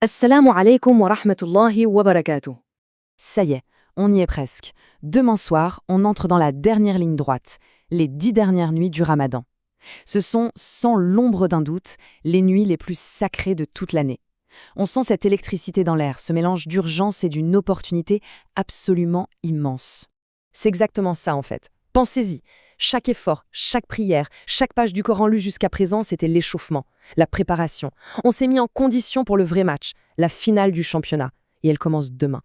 Assalamu alaikum wa rahmatullahi wa barakatuh. Ça y est, on y est presque. Demain soir, on entre dans la dernière ligne droite, les 10 dernières nuits du Ramadan. Ce sont, sans l'ombre d'un doute, les nuits les plus sacrées de toute l'année. On sent cette électricité dans l'air, ce mélange d'urgence et d'une opportunité absolument immense. C'est exactement ça en fait. Pensez-y. Chaque effort, chaque prière, chaque page du Coran lue jusqu'à présent, c'était l'échauffement, la préparation. On s'est mis en condition pour le vrai match, la finale du championnat. Et elle commence demain.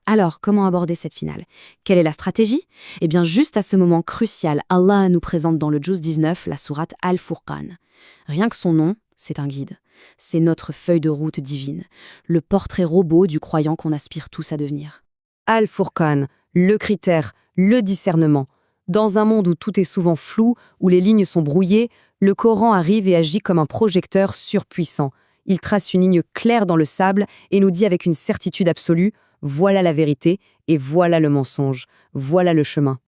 Alors, comment aborder cette finale? Quelle est la stratégie? Eh bien, juste à ce moment crucial, Allah nous présente dans le Juz 19 la sourate Al-Furqan. Rien que son nom, c'est un guide. C'est notre feuille de route divine, le portrait robot du croyant qu'on aspire tous à devenir. Al-Furqan, le critère, le discernement. Dans un monde où tout est souvent flou, où les lignes sont brouillées, le Coran arrive et agit comme un projecteur surpuissant. Il trace une ligne claire dans le sable et nous dit avec une certitude absolue: voilà la vérité et voilà le mensonge, voilà le chemin.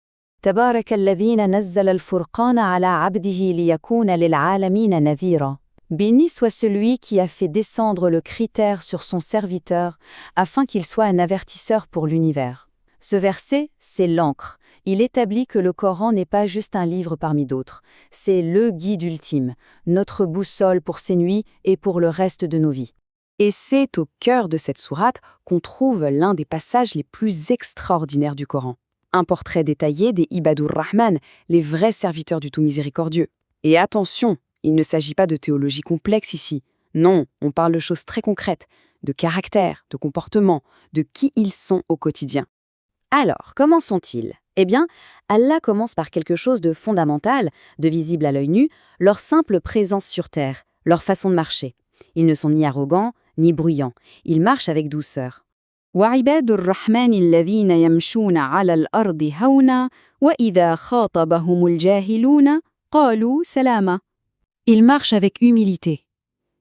تبارك الذي نزل الفرقان على عبده ليكون للعالمين نذيرا. Béni soit celui qui a fait descendre le critère sur son serviteur, afin qu'il soit un avertisseur pour l'univers. Ce verset, c'est l'encre. Il établit que le Coran n'est pas juste un livre parmi d'autres. C'est le guide ultime, notre boussole pour ces nuits et pour le reste de nos vies. Et c'est au cœur de cette sourate qu'on trouve l'un des passages les plus extraordinaires du Coran. Un portrait détaillé des Ibadur Rahman, les vrais serviteurs du tout miséricordieux. Et attention, il ne s'agit pas de théologie complexe ici. Non, on parle de choses très concrètes, de caractère, de comportement, de qui ils sont au quotidien. Alors, comment sont-ils? Eh bien, Allah commence par quelque chose de fondamental, de visible à l'œil nu, leur simple présence sur terre, leur façon de marcher. Ils ne sont ni arrogants, ni bruyants. Ils marchent avec douceur. وعباد الرحمن الذين يمشون على الأرض هونا وإذا خاطبهم الجاهلون قالوا سلاما. Ils marchent avec humilité.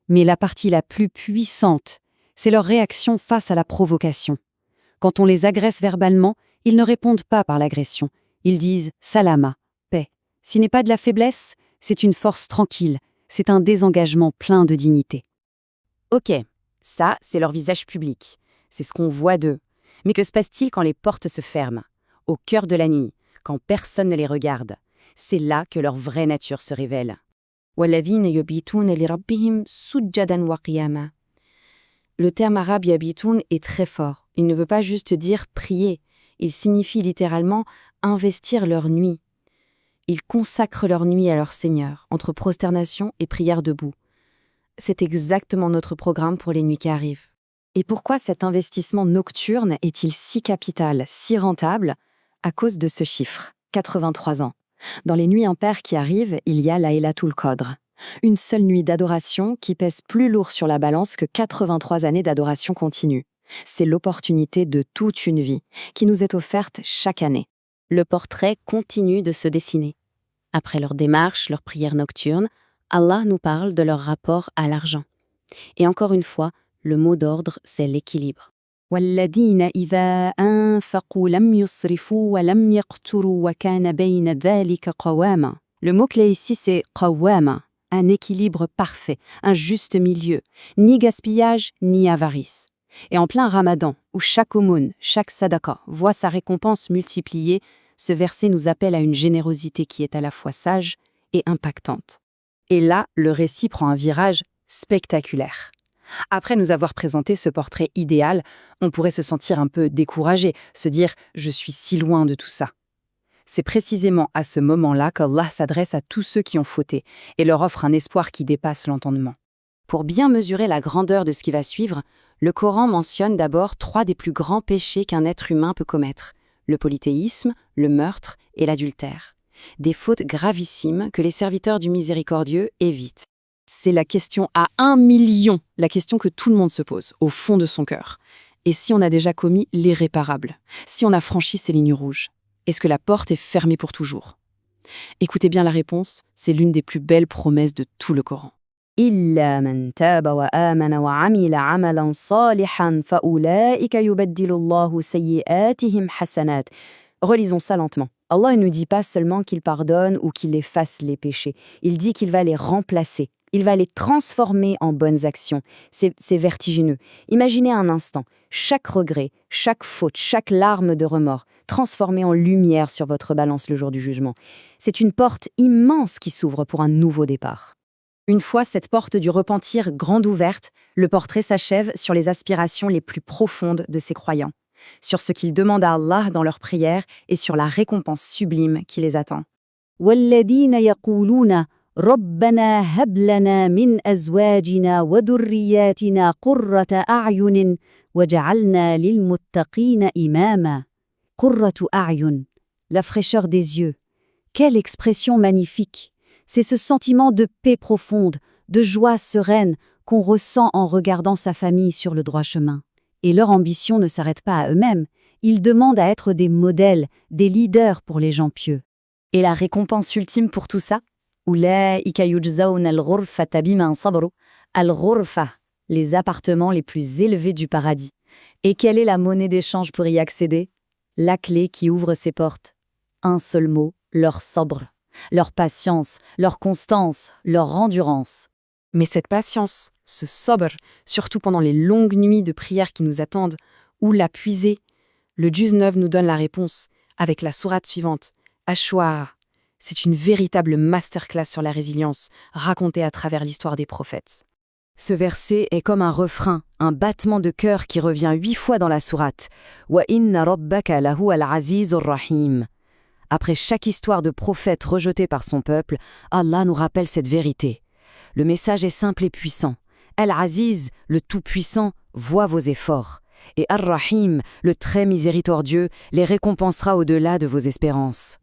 Mais la partie la plus puissante, c'est leur réaction face à la provocation. Quand on les agresse verbalement, ils ne répondent pas par l'agression. Ils disent « salama », paix. Ce n'est pas de la faiblesse, c'est une force tranquille. C'est un désengagement plein de dignité. Ok, ça, c'est leur visage public. C'est ce qu'on voit d'eux. Mais que se passe-t-il quand les portes se ferment? Au cœur de la nuit, quand personne ne les regarde. C'est là que leur vraie nature se révèle. وَالَّذِينَ يَبِيتُونَ لِرَبِّهِمْ سُجَّدًا وَقِيَامًا. Le terme arabe yabitoun est très fort. Il ne veut pas juste dire prier. Il signifie littéralement investir leur nuit. Ils consacrent leur nuit à leur Seigneur, entre prosternation et prière debout. C'est exactement notre programme pour les nuits qui arrivent. Et pourquoi cet investissement nocturne est-il si capital, si rentable? À cause de ce chiffre, 83 ans. Dans les nuits impaires qui arrivent, il y a Laylatul Qadr. Une seule nuit d'adoration qui pèse plus lourd sur la balance que 83 années d'adoration continue. C'est l'opportunité de toute une vie qui nous est offerte chaque année. Le portrait continue de se dessiner. Après leur démarche, leur prière nocturne, Allah nous parle de leur rapport à l'argent. Et encore une fois, le mot d'ordre, c'est l'équilibre. وَالَّذِينَ إِذَا أَنفَقُوا لَمْ يُسْرِفُوا وَلَمْ يَقْتُرُوا وَكَانَ بَيْنَ ذَلِكَ قَوَامًا. Le mot-clé ici, c'est qawwama, un équilibre parfait, un juste milieu, ni gaspillage, ni avarice. Et en plein Ramadan, où chaque aumône, chaque sadaqa voit sa récompense multipliée, ce verset nous appelle à une générosité qui est à la fois sage et impactante. Et là, le récit prend un virage spectaculaire. Après nous avoir présenté ce portrait idéal, on pourrait se sentir un peu découragé, se dire « je suis si loin de tout ça ». C'est précisément à ce moment-là qu'Allah s'adresse à tous ceux qui ont fauté et leur offre un espoir qui dépasse l'entendement. Pour bien mesurer la grandeur de ce qui va suivre, le Coran mentionne d'abord 3 des plus grands péchés qu'un être humain peut commettre: le polythéisme, le meurtre et l'adultère. Des fautes gravissimes que les serviteurs du miséricordieux évitent. C'est la question à 1 million, la question que tout le monde se pose, au fond de son cœur. Et si on a déjà commis l'irréparable? Si on a franchi ces lignes rouges? Est-ce que la porte est fermée pour toujours? Écoutez bien la réponse, c'est l'une des plus belles promesses de tout le Coran. إِلَّا مَنْ تَابَ وَآمَنَ وَعَمِلَ عَمَلًا صَالِحًا فَأُولَٰئِكَ يُبَدِّلُ اللَّهُ سَيِّئَاتِهِمْ حَسَنَاتٍ. Relisons ça lentement. Allah ne nous dit pas seulement qu'il pardonne ou qu'il efface les péchés. Il dit qu'il va les remplacer, Il va les transformer en bonnes actions. C'est vertigineux. Imaginez un instant, chaque regret, chaque faute, chaque larme de remords, transformée en lumière sur votre balance le jour du jugement. C'est une porte immense qui s'ouvre pour un nouveau départ. Une fois cette porte du repentir grande ouverte, le portrait s'achève sur les aspirations les plus profondes de ces croyants, sur ce qu'ils demandent à Allah dans leurs prières et sur la récompense sublime qui les attend. والذين يقولون ربنا هب لنا من أزواجنا وذرياتنا قرة أعين وجعلنا للمتقين إماما. قرة أعين, la fraîcheur des yeux. Quelle expression magnifique! C'est ce sentiment de paix profonde, de joie sereine qu'on ressent en regardant sa famille sur le droit chemin. Et leur ambition ne s'arrête pas à eux-mêmes. Ils demandent à être des modèles, des leaders pour les gens pieux. Et la récompense ultime pour tout ça? Ulaïka yujzauna al-ghurfata bima sabaru. Al-ghurfa, les appartements les plus élevés du paradis. Et quelle est la monnaie d'échange pour y accéder? La clé qui ouvre ces portes. Un seul mot, leur sabr. Leur patience, leur constance, leur endurance. Mais cette patience, ce sabr, surtout pendant les longues nuits de prière qui nous attendent, où la puiser? Le Juz 9 nous donne la réponse, avec la sourate suivante, Ash-Shu'ara. C'est une véritable masterclass sur la résilience, racontée à travers l'histoire des prophètes. Ce verset est comme un refrain, un battement de cœur qui revient 8 fois dans la sourate. Wa inna rabbaka lahu al-azizur rahim. Après chaque histoire de prophète rejeté par son peuple, Allah nous rappelle cette vérité. Le message est simple et puissant. Al-Aziz, le Tout-Puissant, voit vos efforts. Et Ar-Rahim, le très miséricordieux, les récompensera au-delà de vos espérances.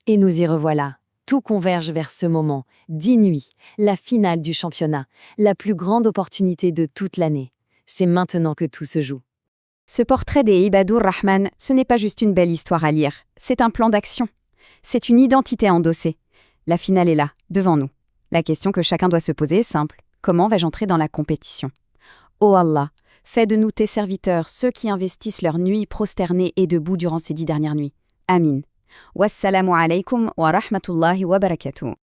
Et nous y revoilà. Tout converge vers ce moment, 10 nuits, la finale du championnat, la plus grande opportunité de toute l'année. C'est maintenant que tout se joue. Ce portrait des Ibadur Rahman, ce n'est pas juste une belle histoire à lire, c'est un plan d'action. C'est une identité endossée. La finale est là, devant nous. La question que chacun doit se poser est simple. Comment vais-je entrer dans la compétition? Ô Allah, fais de nous tes serviteurs, ceux qui investissent leurs nuits prosternés et debout durant ces 10 dernières nuits. Amin. Wassalamu alaikum wa rahmatullahi wa barakatuh.